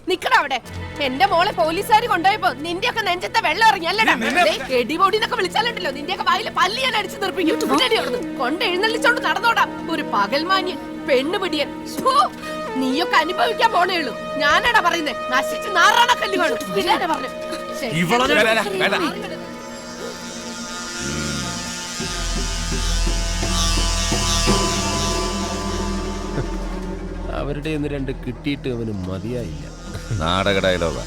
നിക്കട അവിടെ. എന്റെ മോളെ പോലീസുകാർ കൊണ്ടുപോയപ്പോ നിന്റെയൊക്കെ നെഞ്ചത്തെ വെള്ളം ഇറങ്ങിയല്ലടാ. എടിപൊടിന്നൊക്കെ വിളിച്ചാലുണ്ടല്ലോ നിന്റെയൊക്കെ വായില് പല്ലി ഞാൻ അടിച്ചു നിർപ്പിക്കും. കൊണ്ട് എഴുന്നള്ളിച്ചോണ്ട് നടന്നോടാ ഒരു പകൽമാന്യൻ പെണ്ണുപിടിയൻ. നീയൊക്കെ അനുഭവിക്കാൻ പോണേ ഉള്ളൂ. ഞാനാടാ പറയുന്നേ, നശിച്ച് നാറാണ കല്ല് കാണും. ഇല്ലാതെ പറഞ്ഞു അവരുടെ ഒന്ന് രണ്ട് കിട്ടിയിട്ട് അവന് മതിയായില്ല. നാടക ഡയലോഗാ.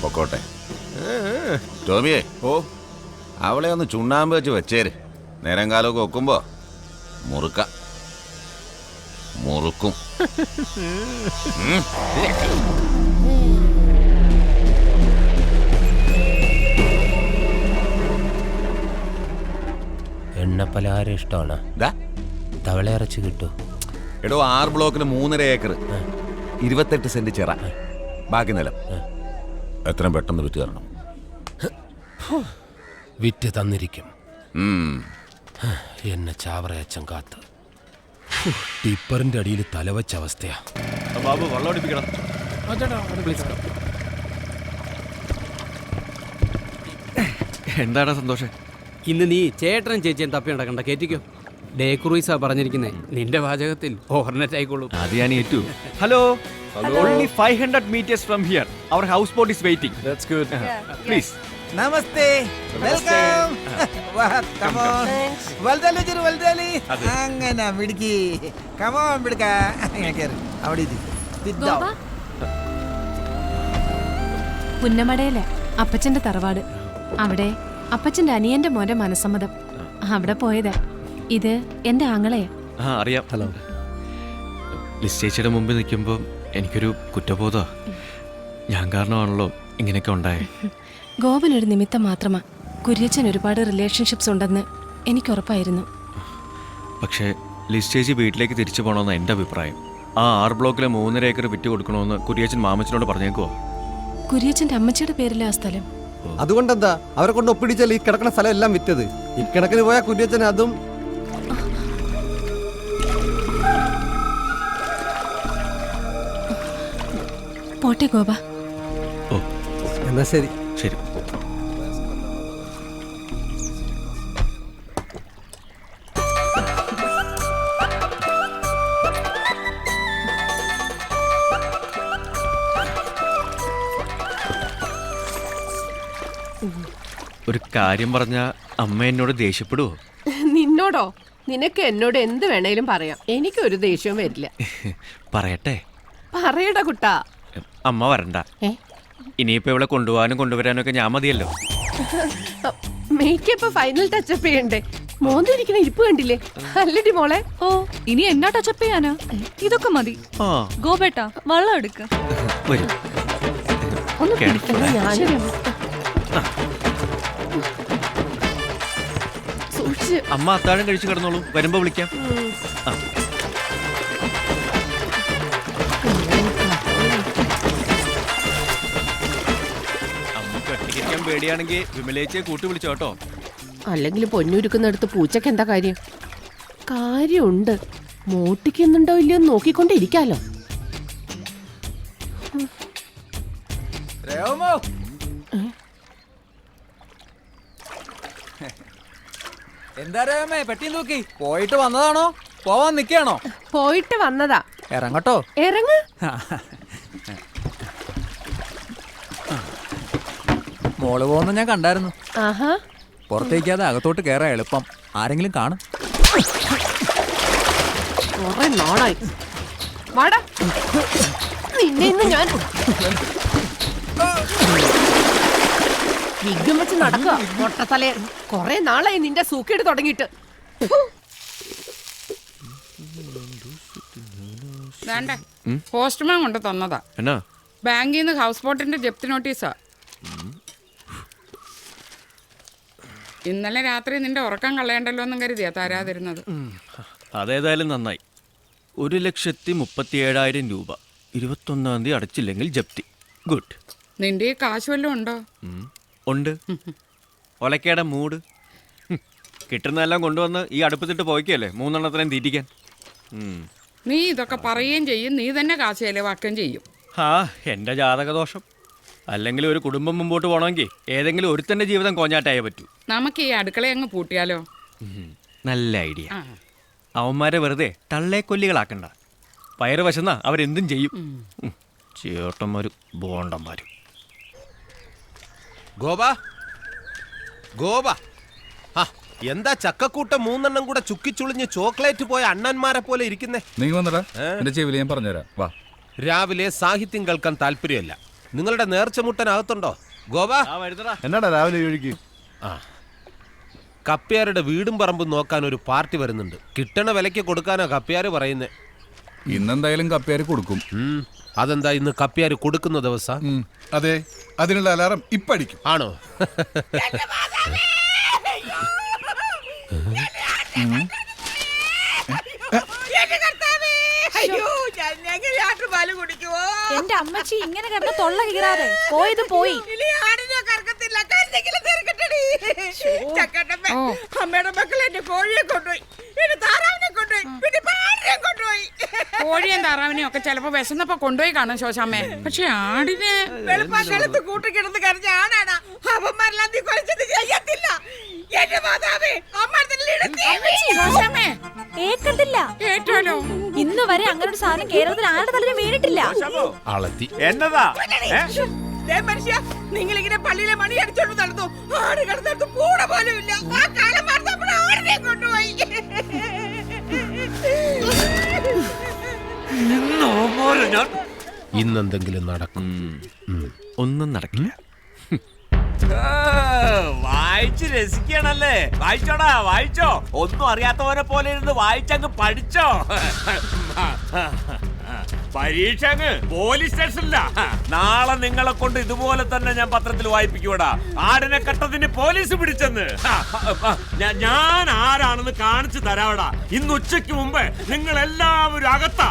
പൊക്കോട്ടെ ടോമിയെ. അവളെ ഒന്ന് ചുണ്ണാമ്പ് വെച്ച് വെച്ചേര്. നേരം കാലമൊക്കെ വെക്കുമ്പോ മുറുക്കും. എണ്ണപ്പലഹാരം ഇഷ്ടമാണ്. തവള ഇറച്ചി കിട്ടൂ. എടോ 6 ബ്ലോക്കിന് 3.5 ഏക്കർ, 28 സെന്റ് ചിറ, ബാക്കി നിലം. എത്രയും പെട്ടെന്ന് വിറ്റ് തരണം. വിറ്റ് തന്നിരിക്കും. എന്നെ ചാവറയച്ചൻ കാത്ത്. ടിപ്പറിന്റെ അടിയിൽ തലവച്ച അവസ്ഥയാ. ബാബു വെള്ളം അടിപ്പിക്കണം. എന്താണ് സന്തോഷം? ഇന്ന് നീ ചേട്ടനും ചേച്ചിയും തപ്പി നടക്കണ്ട, കേറ്റിക്കോ. ഡേ ക്രൂയിസാ പറഞ്ഞിരിക്കുന്നേ. നിന്റെ വാചകത്തിൽ ഓവർനെറ്റ് ആയിക്കോളൂ. അത് ഞാൻ ഏറ്റു. Hello, only 500 meters from here. Our houseboat is waiting. That's good. Please. Namaste, welcome. Come on, വൽദലി ജിരു വൽദലി. അങ്ങനെ മിടുക്കി. കം ഓൺ മിടുക്ക. കേറ് അവിടെ ഇരി. പുന്നമടയിലെ അപ്പച്ചന്റെ തറവാട്. അവിടെ അപ്പച്ചന്റെ അനിയന്റെ മോന്റെ മനസ്സമ്മതം. അവിടെ പോയതാ. ഇത് എന്റെ ആങ്ങളെയാ. അറിയാം. ഹലോ. ലിസ്റ്റേച്ചിയുടെ മുമ്പിൽ നിൽക്കുമ്പോൾ എനിക്കൊരു കുറ്റബോധമാ. ഞാൻ കാരണമാണല്ലോ ഇങ്ങനെയൊക്കെ ഉണ്ടായേ. ഗോപൻ ഒരു നിമിത്തം മാത്രമാ. കുര്യച്ചൻ ഒരുപാട് റിലേഷൻഷിപ്സ് ഉണ്ടെന്ന് എനിക്ക് ഉറപ്പായിരുന്നു. പക്ഷേ ലിസ്റ്റേജി വീട്ടിലേക്ക് തിരിച്ചു പോകണമെന്ന് എൻ്റെ അഭിപ്രായം. ആ 6 ബ്ലോക്കിലെ 3.5 ഏക്കർ വിറ്റ് കൊടുക്കണമെന്ന് കുര്യച്ചൻ മാമച്ചനോട് പറഞ്ഞേക്കുവോ? കുര്യച്ചന്റെ അമ്മച്ചിയുടെ പേരിലാ സ്ഥലം. അതുകൊണ്ടെന്താ അവരെ കൊണ്ട് ഒപ്പിടിച്ചാൽ ഈ കിടക്കുന്ന സ്ഥലം എല്ലാം വിറ്റത്. ഇക്കണക്കിന് പോയ കുര്യച്ചൻ അതും. പോട്ടെ ഗോപ. ഓ എന്നാ ശരി. ശരി. ഒരു കാര്യം പറഞ്ഞ അമ്മ എന്നോട് ദേഷ്യപ്പെടുവോ? നിന്നോടോ? നിനക്ക് എന്നോട് എന്ത് വേണേലും പറയാം. എനിക്കൊരു ദേഷ്യവും വരില്ല. പറയട്ടെ? പറയടാ കുട്ടാ. അമ്മ വരണ്ട. ഇനിയിപ്പോ ഇവിടെ കൊണ്ടുപോകാനും കൊണ്ടുവരാനും ഒക്കെ ഞാൻ മതിയല്ലോ. മേക്കപ്പ് ഫൈനൽ ടച്ചപ്പ് ചെയ്യണ്ടേ? മോന്തിരിക്കുന്ന ഇരിപ്പ് കണ്ടില്ലേ? അല്ലടി മോളെ. ഓ, ഇനി എന്നാ ടച്ചപ്പ് ചെയ്യാനാ? ഇതൊക്കെ മതി. ഗോപേട്ടാ, വെള്ളം എടുക്ക. വരും. അമ്മ അത്താഴം കഴിച്ചു കിടന്നോളൂ, വരുമ്പോ വിളിക്കാം. അമ്മക്ക് ഒറ്റയ്ക്കിരിക്കാൻ പേടിയാണെങ്കിൽ വിമലേച്ചയെ കൂട്ടി വിളിച്ചോട്ടോ. അല്ലെങ്കിൽ പൊന്നുരുക്കുന്നിടത്ത് പൂച്ചക്ക് എന്താ കാര്യം? കാര്യമുണ്ട്. മോട്ടിക്കുന്നുണ്ടോ ഇല്ലയോ നോക്കിക്കൊണ്ടിരിക്കാലോ. എന്താ രേമേ പെട്ടി നോക്കി? പോയിട്ട് വന്നതാണോ പോവാൻ നിക്കാണോ? പോയിട്ട് വന്നതാ. ഇറങ്ങട്ടോ. ഇറങ്ങ്. മോള് പോകുന്ന ഞാൻ കണ്ടായിരുന്നു. ആഹാ. പുറത്തേക്കാതെ അകത്തോട്ട് കേറാൻ എളുപ്പം. ആരെങ്കിലും കാണും. കുറെ നാളായി. വാടാ. നിന്നെ ഇന്ന് ഞാൻ വിഗ്ഗം വെച്ച് നടക്കുക. മൊട്ടത്തലേ, കൊറേ നാളായി നിന്റെ സൂക്കേട് തുടങ്ങിയിട്ട്. പോസ്റ്റ്മാൻ കൊണ്ട് തന്നതാ. എന്നാ? ബാങ്കിൽ നിന്ന് ഹൗസ് ബോട്ടിന്റെ ജപ്തി നോട്ടീസാ. ഇന്നലെ രാത്രി നിന്റെ ഉറക്കം കളയണ്ടല്ലോ എന്നും കരുതിയാ തരാതിരുന്നത്. അതേതായാലും നന്നായി. 1,37,000 രൂപ 21-ാം തീയതി അടച്ചില്ലെങ്കിൽ ജപ്തി. ഗുഡ്. നിന്റെ ഈ കാശ് വല്ലതും ഉണ്ടോ? ഉണ്ട്. ഒലക്കേടെ മൂട്. കിട്ടുന്നതെല്ലാം കൊണ്ടുവന്ന് ഈ അടുപ്പത്തിട്ട് പോയിക്കല്ലേ 3 എണ്ണത്തിനെയും തീറ്റിക്കാൻ. നീ ഇതൊക്കെ പറയുകയും ചെയ്യും, നീ തന്നെ കാശ് ചെലവാക്കുകയും ചെയ്യും. ആ എൻ്റെ ജാതകദോഷം. അല്ലെങ്കിൽ ഒരു കുടുംബം മുമ്പോട്ട് പോകണമെങ്കിൽ ഏതെങ്കിലും ഒരുത്തൻ്റെ ജീവിതം കോഞ്ഞാട്ടായേ പറ്റൂ. നമുക്ക് ഈ അടുക്കള അങ്ങ് പൂട്ടിയാലോ? നല്ല ഐഡിയ. ആ. അവന്മാരെ വെറുതെ തള്ളേക്കൊല്ലികളാക്കണ്ട. പയറ് വശന്ന അവരെന്തും ചെയ്യും. ചേട്ടന്മാരും ബോണ്ടന്മാരും. ഗോപ ഗോപ, എന്താ ചക്കക്കൂട്ടം 3 എണ്ണം കൂടെ ചുക്കിച്ചുളിഞ്ഞ് ചോക്ലേറ്റ് പോയ അണ്ണന്മാരെ പോലെ ഇരിക്കുന്നേ? നീ വന്നടാ, എന്റെ ചെവിയിൽ ഞാൻ പറഞ്ഞുതരാം. വാ. രാവിലെ സാഹിത്യം കേൾക്കാൻ താല്പര്യമല്ല. നിങ്ങളുടെ നേർച്ചമുട്ടനകത്തുണ്ടോ ഗോപ? എന്നാടാ രാവിലെ ഒഴുകി? കപ്പ്യാരുടെ വീടും പറമ്പും നോക്കാൻ ഒരു പാർട്ടി വരുന്നുണ്ട്. കിട്ടണ വിലയ്ക്ക് കൊടുക്കാനാ കപ്പ്യാര് പറയുന്നേ. ഇന്നെന്തായാലും കപ്പ്യാര് കൊടുക്കും. അതെന്താ ഇന്ന് കപ്പ്യാര് കൊടുക്കുന്ന ദിവസം? അതെ, അതിനുള്ള അലാറം ഇപ്പടിക്കും. ആണോ? എന്റെ അമ്മച്ചി ഇങ്ങനെ കിടന്ന് തൊള്ള കീറാതെ പോയത് പോയി. അമ്മയുടെ മക്കൾ എന്റെ കോഴിയെ കൊണ്ടുപോയി, എന്റെ താറാവിനെ കൊണ്ടുപോയി, പിന്നെ പാടിനെ കൊണ്ടുപോയി. കോഴിയും താറാവിനെയും ഒക്കെ ചിലപ്പോ വിശന്നപ്പോ കൊണ്ടുപോയി കാണും ശോശാമ്മേ. പക്ഷെ ആടിനെ വെളുപ്പാക്കാലത്ത് കൂട്ടിക്കിടന്ന് കരഞ്ഞ ആണാണ് അവന്മാരെല്ലാം നീ കൊലച്ചത് ചെയ്യത്തില്ല. എന്റെ മാതാവേ, ശോശാമ്മേ ഏക്കത്തില്ല. കേട്ടോലോ, ഇന്ന് വരെ അങ്ങനെ ഒരു സാധനം കേരളത്തിൽ ആരുടെ തലയിൽ വീണിട്ടില്ല. അളത്തി എന്നതാ മനുഷ്യ, നിങ്ങളിങ്ങനെ പള്ളിയിലെ മണി അടിച്ചോണ്ട് നടന്നു. ആട് കിടന്നിടത്ത് പൂട പോലും ഇല്ല. ആ കാലം മറന്നപ്പോൾ ആടിനെ കൊണ്ടുപോയി. ഇന്നെന്തെങ്കിലും നടക്കും. ഒന്നും നടക്കില്ല. വായിച്ച് രസിക്കണല്ലേ? വായിച്ചോടാ, വായിച്ചോ. ഒന്നും അറിയാത്തവരെ പോലെ ഇരുന്ന് വായിച്ചങ്ങ് പഠിച്ചോ. പരീക്ഷ അങ്ങ് പോലീസ് സ്റ്റേഷനില്ല. നാളെ നിങ്ങളെ കൊണ്ട് ഇതുപോലെ തന്നെ ഞാൻ പത്രത്തിൽ വായിപ്പിക്കൂടാ. ആടിനെ കട്ടതിന് പോലീസ് പിടിച്ചെന്ന്. ഞാൻ ആരാണെന്ന് കാണിച്ചു തരാവടാ. ഇന്ന് ഉച്ചയ്ക്ക് മുമ്പ് നിങ്ങൾ എല്ലാവരും അകത്താ.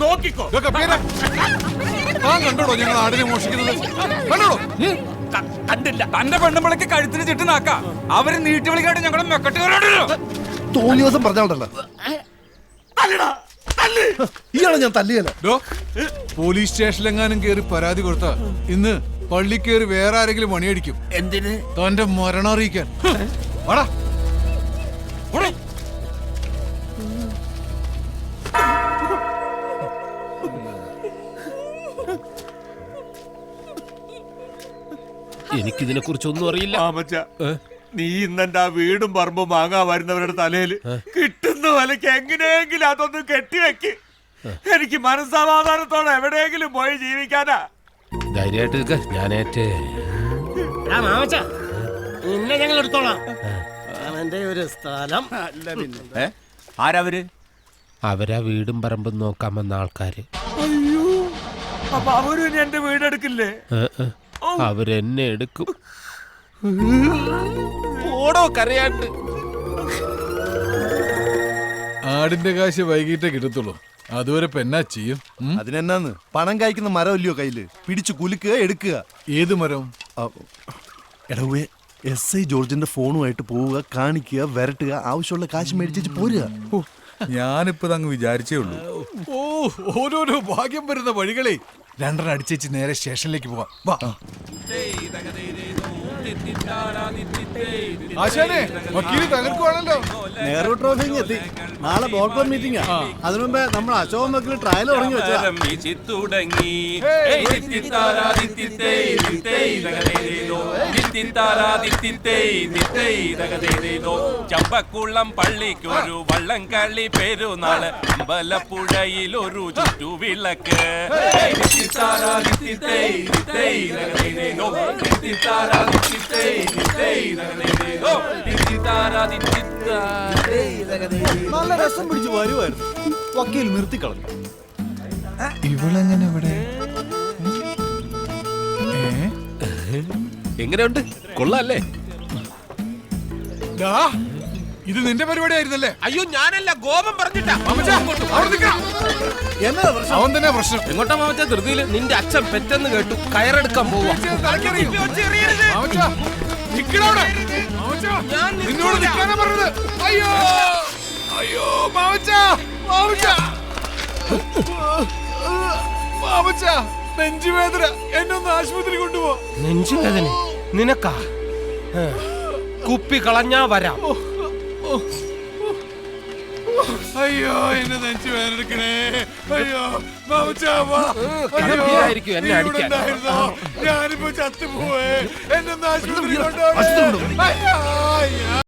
നോക്കിക്കോ. കണ്ടോടോ ഞങ്ങൾ ആടിനെ മോഷിക്കുന്നത്? കണ്ടോടോ? കണ്ടില്ല. തന്റെ പെണ്ണുമ്പളക്ക് കഴുത്തിന് ചുറ്റുനാക്ക. അവര് നീട്ടി വിളിക്കാണ്ട് ഞങ്ങളെ മെക്കെട്ടുകാരോടല്ലോ. തോന്നിയ ദിവസം പറഞ്ഞോണ്ടല്ലോ ഇയാളെ ഞാൻ തല്ലിയല്ലോ. പോലീസ് സ്റ്റേഷനിലെങ്ങാനും കയറി പരാതി കൊടുത്താ ഇന്ന് പള്ളി കയറി വേറെ ആരെങ്കിലും മണിയടിക്കും. എന്തിന്? തന്റെ മരണം അറിയിക്കാൻ. വാടാ. എനിക്കിതിനെ കുറിച്ചൊന്നും അറിയില്ല. നീ ഇന്നെന്റെ ആ വീടും പറമ്പും വാങ്ങാൻ വരുന്നവരുടെ തലയിൽ കിട്ടുന്ന വിലക്ക് എങ്ങനെയെങ്കിലും അതൊന്ന് കെട്ടിവെക്ക്. എനിക്ക് മനസ്സമാധാനത്തോടെ എവിടെയെങ്കിലും പോയി ജീവിക്കാനാ. ധൈര്യമായിട്ട് നിൽക്ക, ഞാനേറ്റ്. ഞങ്ങൾ എടുത്തോളാം. അവന്റെ ഒരു സ്ഥലം. ആരവര്? അവരാ വീടും പറമ്പും നോക്കാൻ വന്ന ആൾക്കാര്. അപ്പൊ അവരും എന്റെ വീടെടുക്കില്ലേ? അവരെന്നെ എടുക്കും. ഓടോ കരയാണ്ട്. ആടിന്റെ കാശ് വൈകിട്ടേ കിട്ടത്തുള്ളൂ. അതുവരെ പെന്നാ ചെയ്യും. അതിനെന്നാന്ന് പണം കായ്ക്കുന്ന മരം ഇല്ലയോ കയ്യില്? പിടിച്ചു കുലുക്കുക, എടുക്കുക. ഏത് മരം? എടവേ SI ജോർജിന്റെ ഫോണുമായിട്ട് പോവുക, കാണിക്കുക, വരട്ടുക, ആവശ്യമുള്ള കാശ് മേടിച്ചു പോരുക. ഞാനിപ്പോ അങ്ങ് വിചാരിച്ചേ ഉള്ളൂ. ഓരോരോ ഭാഗ്യം വരുന്ന വഴികളെ. 2 അടിച്ചേച്ച് നേരെ സ്റ്റേഷനിലേക്ക് പോവാം. വാ. ആശാനെ, വക്കീല് തകർക്കുവാണല്ലോ. നെഹ്റു ട്രോഫി എത്തി. നാളെ ബോർഡ് മീറ്റിംഗാ. അതിനു മുമ്പേ നമ്മൾ അശോകൻ വക്കീൽ ട്രയൽ തുടങ്ങി വെച്ചാ. ചമ്പക്കുളം പള്ളിക്കൊരു വള്ളംകളി പെരുന്നാള്, അമ്പലപ്പുഴയിലൊരു ചുറ്റുവിളക്ക്. നല്ല രസം പിടിച്ചു വരുമായിരുന്നു. വക്കീൽ നിർത്തിക്കളഞ്ഞു. ഇവളെങ്ങനെ ഇവിടെ? എങ്ങനെയുണ്ട്? കൊള്ളാല്ലേ? ഇത് നിന്റെ പരിപാടി ആയിരുന്നല്ലേ? അയ്യോ, ഞാനല്ല, ഗോപം പറഞ്ഞിട്ടാ. അവൻ തന്നെ പ്രശ്നം. എങ്ങോട്ടാ മാമച്ച ധൃതിയില്? നിന്റെ അച്ഛൻ പെറ്റെന്ന് കേട്ടു. കയറെടുക്കാൻ പോവാ. നിന്നോട് നിൽക്കാനാ പറഞ്ഞത്. അയ്യോ അയ്യോ മാമച്ച, മാമച്ച, മാമച്ച നെഞ്ചുവേദന, എന്നെ ഒന്ന് ആശുപത്രി കൊണ്ടുപോ. നെഞ്ചുവേദന നിനക്കാ? കുപ്പി കളഞ്ഞാ വരാം. അയ്യോ, എന്നെ നെഞ്ചുവേദന എടുക്കണേ. അയ്യോ മാമച്ചാ, വാ. അയ്യോ, കടുപ്പിലായിരിക്കും എന്നെ നീ ഇവിടെ അടിക്കാൻ. ഉണ്ടായിരുന്നോ? ഞാനിപ്പോ ചത്തുപോയേ. എന്നെ ഒന്ന് ആശുപത്രി കൊണ്ടുപോകണേ. അയ്യോ, അയ്യോ.